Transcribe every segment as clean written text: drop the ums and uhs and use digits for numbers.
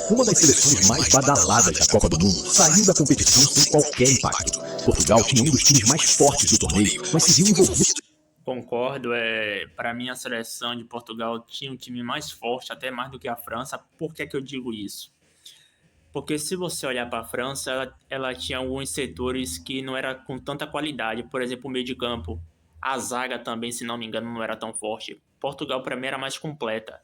Uma das seleções mais badaladas da Copa do Mundo saiu da competição sem qualquer impacto. Portugal tinha um dos times mais fortes do torneio, mas se viu envolvido. Concordo, para mim a seleção de Portugal tinha um time mais forte, até mais do que a França. Por que que eu digo isso? Porque se você olhar para a França, ela tinha alguns setores que não era com tanta qualidade. Por exemplo, o meio de campo. A zaga também, se não me engano, não era tão forte. Portugal, para mim, era mais completa.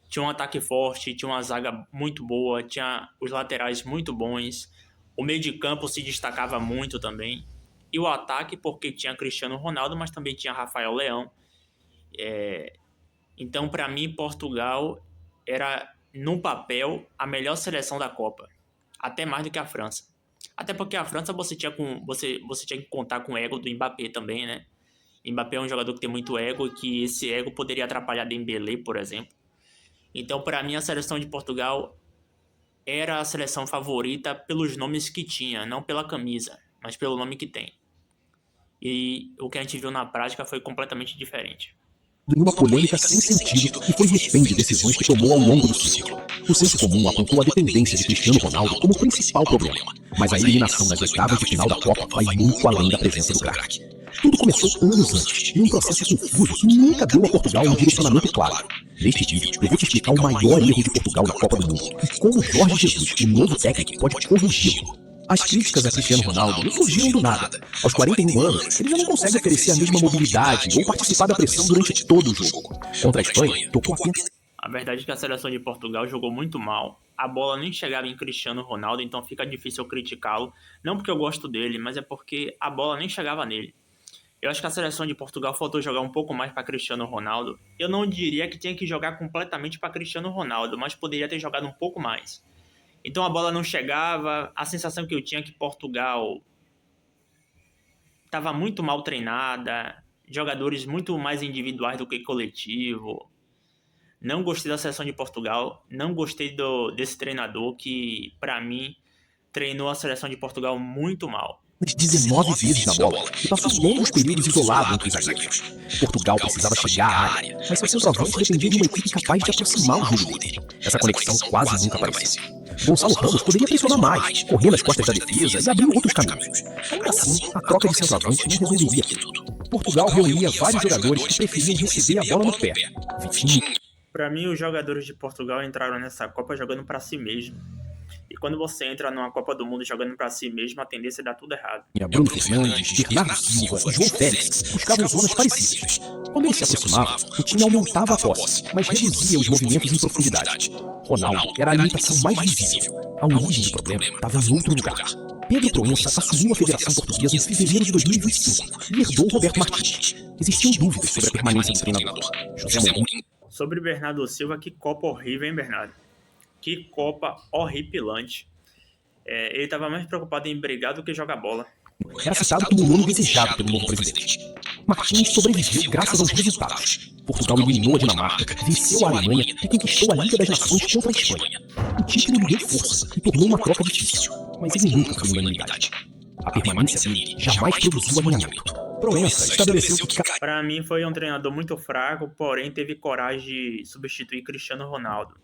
Tinha um ataque forte, tinha uma zaga muito boa, tinha os laterais muito bons. O meio de campo se destacava muito também. E o ataque, porque tinha Cristiano Ronaldo, mas também tinha Rafael Leão. Então, para mim, Portugal era, no papel, a melhor seleção da Copa. Até mais do que a França. Até porque a França você tinha que contar com o ego do Mbappé também, né? Mbappé é um jogador que tem muito ego e que esse ego poderia atrapalhar Dembélé, por exemplo. Então, para mim, a seleção de Portugal era a seleção favorita pelos nomes que tinha, não pela camisa, mas pelo nome que tem. E o que a gente viu na prática foi completamente diferente. Em uma polêmica sem sentido e foi refém de decisões que tomou ao longo do ciclo. O senso comum apontou a dependência de Cristiano Ronaldo como principal problema, mas a eliminação nas oitavas de final da Copa vai muito além da presença do craque. Tudo começou anos antes, em um processo confuso que nunca deu a Portugal um direcionamento claro. Neste vídeo, eu vou te explicar o maior erro de Portugal na Copa do Mundo e como Jorge Jesus, o novo técnico, pode corrigi-lo. As críticas a Cristiano Ronaldo não surgiram do nada. Aos 41 anos, ele já não consegue oferecer a mesma mobilidade ou participar da pressão durante todo o jogo. Contra a Espanha, tocou apenas. A verdade é que a seleção de Portugal jogou muito mal. A bola nem chegava em Cristiano Ronaldo, então fica difícil eu criticá-lo. Não porque eu gosto dele, mas é porque a bola nem chegava nele. Eu acho que a seleção de Portugal faltou jogar um pouco mais para Cristiano Ronaldo. Eu não diria que tinha que jogar completamente para Cristiano Ronaldo, mas poderia ter jogado um pouco mais. Então a bola não chegava, a sensação que eu tinha é que Portugal estava muito mal treinada, jogadores muito mais individuais do que coletivo. Não gostei da seleção de Portugal, não gostei desse treinador que, para mim, treinou a seleção de Portugal muito mal. 19 vezes na bola e passou longos períodos isolado entre os zagueiros. Portugal precisava chegar à área, mas seu centroavante dependia de uma equipe capaz de aproximar o jogo dele. Essa conexão quase nunca apareceu. Gonçalo Ramos poderia pressionar mais, correr nas costas da defesa e abrir outros caminhos. Ainda assim, a troca de centroavante não resolveria tudo. Portugal reunia vários jogadores que preferiam receber a bola no pé. Vitinho. Para mim, os jogadores de Portugal entraram nessa Copa jogando para si mesmo. E quando você entra numa Copa do Mundo jogando para si mesmo, a tendência é dar tudo errado. Bruno Fernandes, Bernardo Silva e João Félix buscavam zonas parecidas. Quando eles se aproximavam, o time aumentava a posse, mas reduzia os movimentos em profundidade. Ronaldo era a limitação mais visível. A origem do problema estava em outro lugar. Pedro Proença assumiu a Federação Portuguesa em fevereiro de 2025 e herdou Roberto Martins. Existiam dúvidas sobre a permanência do treinador. José Mourinho. Sobre Bernardo Silva, que Copa horrível, hein, Bernardo? Que Copa horripilante. Ele estava mais preocupado em brigar do que jogar bola. Era citado como o nome desejado pelo novo presidente. Martins sobreviveu graças aos resultados. Portugal eliminou a Dinamarca, venceu a Alemanha e conquistou a Liga das Nações contra a Espanha. O título lhe deu força e tornou uma troca difícil, mas ele nunca foi unanimidade. A permanência dele jamais produziu alinhamento. Proença estabeleceu que... Para mim foi um treinador muito fraco, porém teve coragem de substituir Cristiano Ronaldo.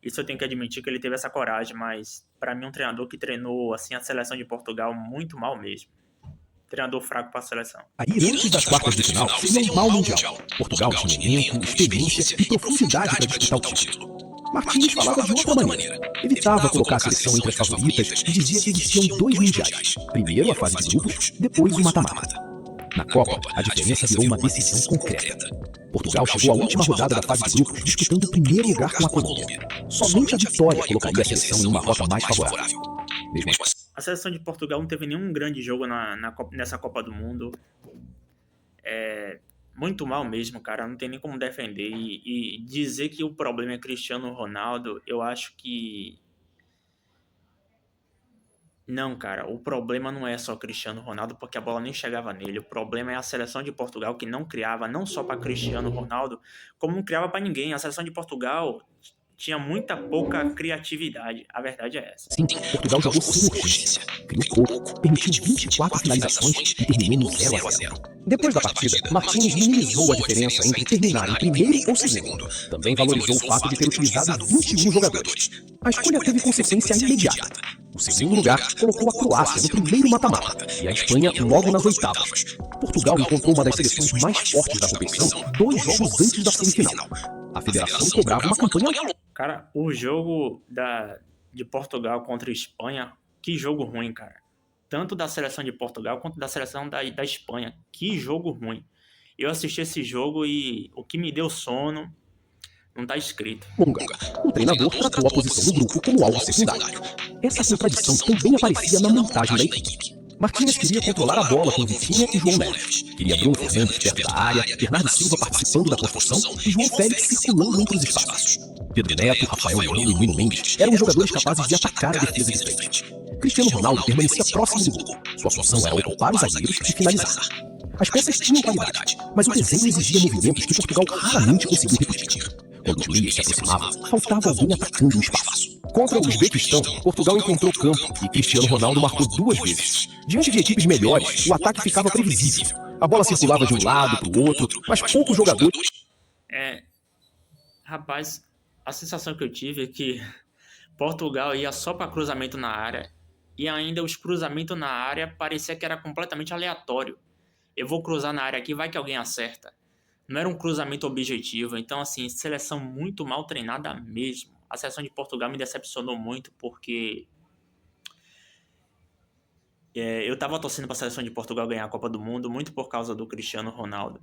Isso eu tenho que admitir que ele teve essa coragem, mas para mim um treinador que treinou assim a seleção de Portugal muito mal mesmo. Treinador fraco para a seleção. Aí, antes das quartas de final, seria um mau mundial. Portugal tinha elenco, experiência e profundidade para disputar o título. Martins falava de outra maneira. Evitava colocar a seleção entre as favoritas e dizia que existiam dois mundiais. Primeiro a fase de grupos, depois o mata-mata. Na Copa, a diferença virou uma decisão concreta. Portugal chegou à última rodada da fase de grupos disputando o primeiro lugar com a Colômbia. Somente a vitória colocaria a seleção em uma rota mais favorável. Mesmo assim, a seleção de Portugal não teve nenhum grande jogo nessa Copa do Mundo. Muito mal mesmo, cara. Não tem nem como defender. E dizer que o problema é Cristiano Ronaldo, eu acho que... Não, cara, o problema não é só Cristiano Ronaldo, porque a bola nem chegava nele. O problema é a seleção de Portugal que não criava, não só para Cristiano Ronaldo, como não criava para ninguém. A seleção de Portugal tinha muita pouca criatividade. A verdade é essa. Sim, Portugal jogou sem urgência, criou pouco, permitiu 24 finalizações e terminou no 0-0. Depois da partida, Martínez minimizou a diferença entre terminar em primeiro ou segundo. Também valorizou o fato de ter utilizado 21 jogadores. A escolha teve consequência imediata. O segundo lugar colocou a Croácia no primeiro mata-mata e a Espanha logo nas oitavas. Portugal encontrou uma das seleções mais fortes da competição 2 jogos antes da semifinal. A federação cobrava uma campanha. Cara, o jogo de Portugal contra a Espanha, que jogo ruim, cara. Tanto da seleção de Portugal quanto da seleção da Espanha. Que jogo ruim. Eu assisti esse jogo e o que me deu sono não tá escrito. Longa. O treinador tratou a posição do grupo como algo secundário. Essa contradição também aparecia na montagem da equipe. Martínez queria controlar a bola com Vitinha e João Neves. Queria Bruno Fernandes perto da área, Bernardo Silva participando da construção e João Félix circulando entre os espaços. Pedro Neto, Rafael Leão e Nuno Mendes eram jogadores capazes de atacar a defesa de frente. Cristiano Ronaldo permanecia próximo do gol. Sua função era ocupar os zagueiros e finalizar. As peças tinham qualidade, mas o desenho exigia movimentos que Portugal raramente conseguiu repetir. Quando os meias se aproximavam, faltava alguém atacando o espaço. Contra o Uzbequistão, Portugal encontrou campo e Cristiano Ronaldo marcou 2 vezes. Diante de equipes melhores, o ataque ficava previsível. A bola circulava de um lado para o outro, mas poucos jogadores. Rapaz, a sensação que eu tive é que Portugal ia só para cruzamento na área e ainda os cruzamentos na área parecia que era completamente aleatório. Eu vou cruzar na área aqui, vai que alguém acerta. Não era um cruzamento objetivo. Então, assim, seleção muito mal treinada mesmo. A seleção de Portugal me decepcionou muito porque eu tava torcendo para a seleção de Portugal ganhar a Copa do Mundo muito por causa do Cristiano Ronaldo.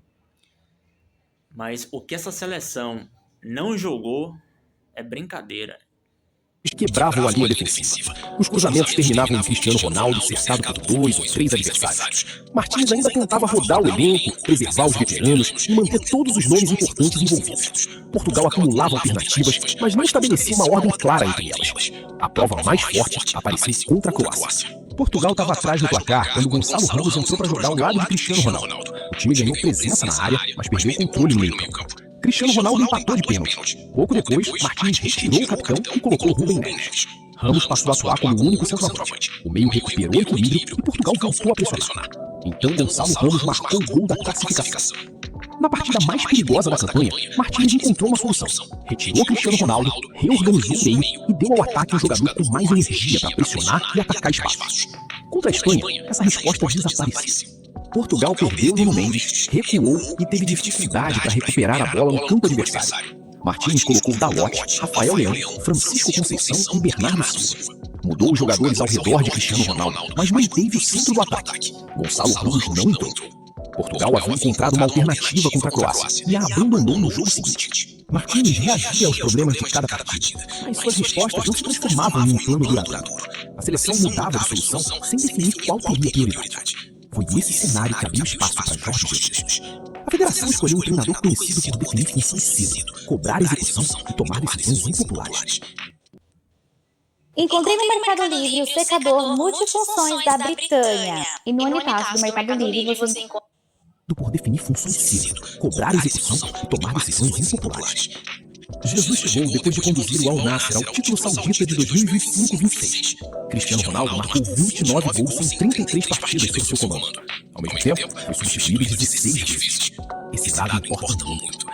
Mas o que essa seleção não jogou é brincadeira. Quebravam a linha defensiva. Os cruzamentos terminavam em Cristiano Ronaldo cercado por 2 ou 3 adversários. Martínez ainda tentava rodar o elenco, preservar os veteranos e manter todos os nomes importantes envolvidos. Portugal acumulava alternativas, mas não estabelecia uma ordem clara entre elas. A prova mais forte apareceu contra a Croácia. Portugal estava atrás do placar quando Gonçalo Ramos entrou para jogar ao lado de Cristiano Ronaldo. O time ganhou presença na área, mas perdeu o controle no meio-campo. Cristiano Ronaldo empatou de pênalti. Pouco depois, Martínez retirou o capitão e colocou Rubem Neves. Ramos passou a atuar como o único centroavante. O meio recuperou o equilíbrio e Portugal voltou a pressionar. Então Gonçalo Ramos marcou o gol da classificação. Na partida mais perigosa da campanha, Martínez encontrou uma solução. Retirou Cristiano Ronaldo, reorganizou o meio e deu ao ataque um jogador com mais energia para pressionar e atacar espaços. Contra a Espanha, essa resposta desapareceu. Portugal perdeu Nuno Mendes, recuou e teve dificuldade para recuperar a bola no campo adversário. Martínez colocou Dalot, Rafael Leão, Francisco Conceição e Bernardo Silva. Mudou os jogadores ao redor de Cristiano Ronaldo, mas manteve o centro do ataque. Gonçalo Ramos não entrou. Portugal havia encontrado uma alternativa contra a Croácia e a abandonou no jogo seguinte. Martínez reagia aos problemas de cada partida, mas suas respostas não se transformavam em um plano duradouro. A seleção mudava de solução sem definir qual seria a prioridade. Foi nesse cenário que abriu espaço para Jorge Jesus. A federação escolheu um treinador conhecido por definir funções cedo, cobrar execução e tomar decisões impopulares. Encontrei no Mercado Livre o secador multifunções da Britânia. E no Unipasso do Mercado Livre você encontra por definir funções cedo, cobrar execução e tomar decisões impopulares. Jesus chegou depois de conduzir o Al Nassr ao título saudita de 2025-26. Cristiano Ronaldo marcou 29 gols em 33 partidas sob seu comando. Ao mesmo tempo, foi substituído 16 vezes. Esse dado importa muito.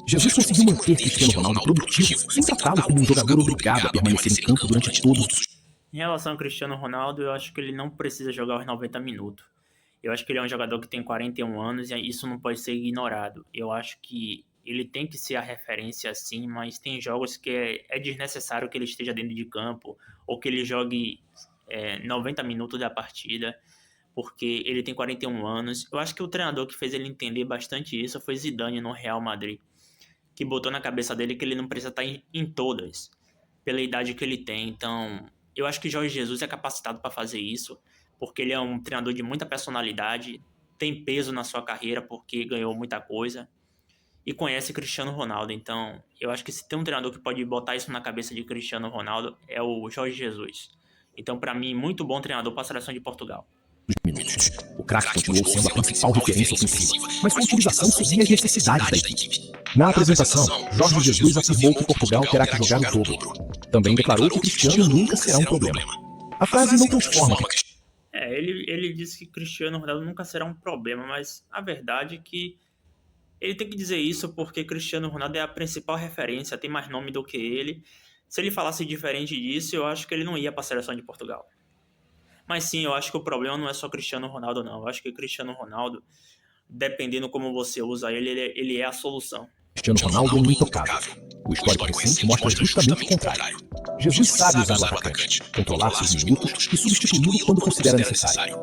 Jesus conseguiu manter Cristiano Ronaldo produtivo sem tratá-lo como um jogador obrigado a permanecer em campo durante todos os... Em relação ao Cristiano Ronaldo, eu acho que ele não precisa jogar os 90 minutos. Eu acho que ele é um jogador que tem 41 anos e isso não pode ser ignorado. Eu acho que ele tem que ser a referência sim, mas tem jogos que é desnecessário que ele esteja dentro de campo ou que ele jogue 90 minutos da partida, porque ele tem 41 anos. Eu acho que o treinador que fez ele entender bastante isso foi Zidane no Real Madrid, que botou na cabeça dele que ele não precisa estar em todas, pela idade que ele tem. Então, eu acho que Jorge Jesus é capacitado para fazer isso, porque ele é um treinador de muita personalidade, tem peso na sua carreira porque ganhou muita coisa e conhece Cristiano Ronaldo. Então, eu acho que se tem um treinador que pode botar isso na cabeça de Cristiano Ronaldo é o Jorge Jesus. Então, para mim, muito bom treinador para a seleção de Portugal. minutos. O craque continuou sendo a principal referência ofensiva, mas sua utilização seguia as necessidades da equipe. Na apresentação, Jorge Jesus afirmou que Portugal terá que jogar o dobro. Também declarou que Cristiano nunca será um problema. A frase não transforma. Ele disse que Cristiano Ronaldo nunca será um problema, mas a verdade é que ele tem que dizer isso porque Cristiano Ronaldo é a principal referência, tem mais nome do que ele. Se ele falasse diferente disso, eu acho que ele não ia para a seleção de Portugal. Mas sim, eu acho que o problema não é só Cristiano Ronaldo, não. Eu acho que Cristiano Ronaldo, dependendo como você usa ele é a solução. Cristiano Ronaldo é um intocável. O histórico recente mostra justamente o contrário. Jesus sabe usar o atacante, controlar seus minutos e substituí-lo quando considera necessário.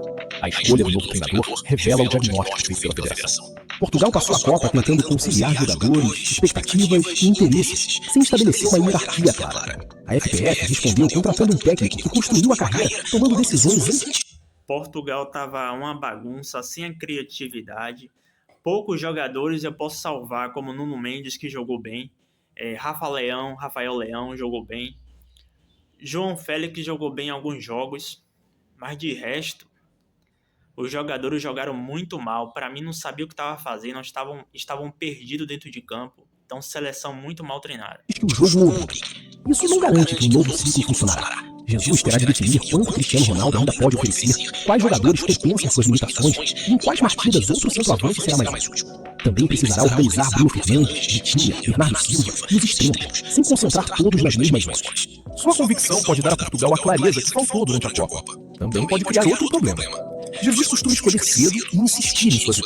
A escolha do novo treinador revela o diagnóstico feito pela federação. Portugal passou a Copa tentando conciliar jogadores, expectativas e interesses, sem estabelecer uma hierarquia clara. A FPF respondeu contratando um técnico que construiu a carreira, tomando decisões antes. Portugal estava uma bagunça, sem a criatividade. Poucos jogadores eu posso salvar, como Nuno Mendes, que jogou bem. Rafael Leão jogou bem. João Félix jogou bem em alguns jogos. Mas de resto, os jogadores jogaram muito mal. Para mim, não sabia o que estava fazendo. Estavam perdidos dentro de campo. Então, seleção muito mal treinada. O jogo outro. Isso não garante que o novo ciclo funcionará. Jesus terá de definir quanto Cristiano Ronaldo ainda pode oferecer, quais jogadores compensam suas limitações e em quais partidas outro centroavante será mais útil. Também precisará organizar Bruno Fernandes, Vitinha, Bernardo Silva e os extremos, sem concentrar todos nas mesmas mãos. Sua convicção pode dar a Portugal a clareza que faltou durante a Copa. Também pode criar outro problema. Jesus costuma escolher cedo e insistir em suas...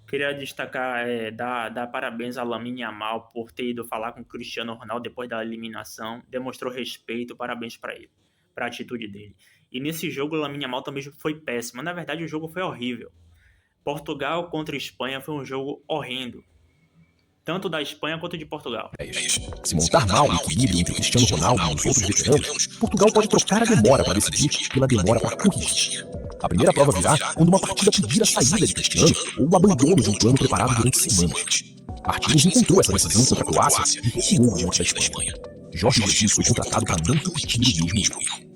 Queria destacar, dar parabéns a Lamine Yamal por ter ido falar com o Cristiano Ronaldo depois da eliminação. Demonstrou respeito, parabéns para ele, para a atitude dele. E nesse jogo, o Lamine Yamal também foi péssimo. Na verdade, o jogo foi horrível. Portugal contra Espanha foi um jogo horrendo. Tanto da Espanha quanto de Portugal. Se montar mal o equilíbrio entre Cristiano Ronaldo e os outros veteranos, Portugal pode trocar a demora para decidir pela demora para corrigir. A primeira prova virá quando uma partida pedir a saída de Cristiano ou o abandono de um plano preparado durante semanas. Martins encontrou essa decisão contra a Croácia e recuou diante da Espanha. Jorge Jesus foi contratado para não repetir o mesmo erro.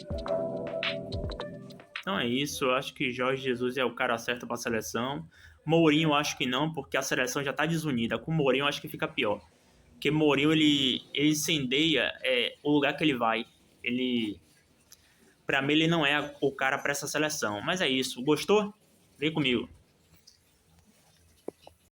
Então é isso, eu acho que Jorge Jesus é o cara certo para a seleção. Mourinho eu acho que não, porque a seleção já está desunida. Com Mourinho eu acho que fica pior. Porque Mourinho ele incendeia o lugar que ele vai. Para mim ele não é o cara para essa seleção. Mas é isso, gostou? Vem comigo.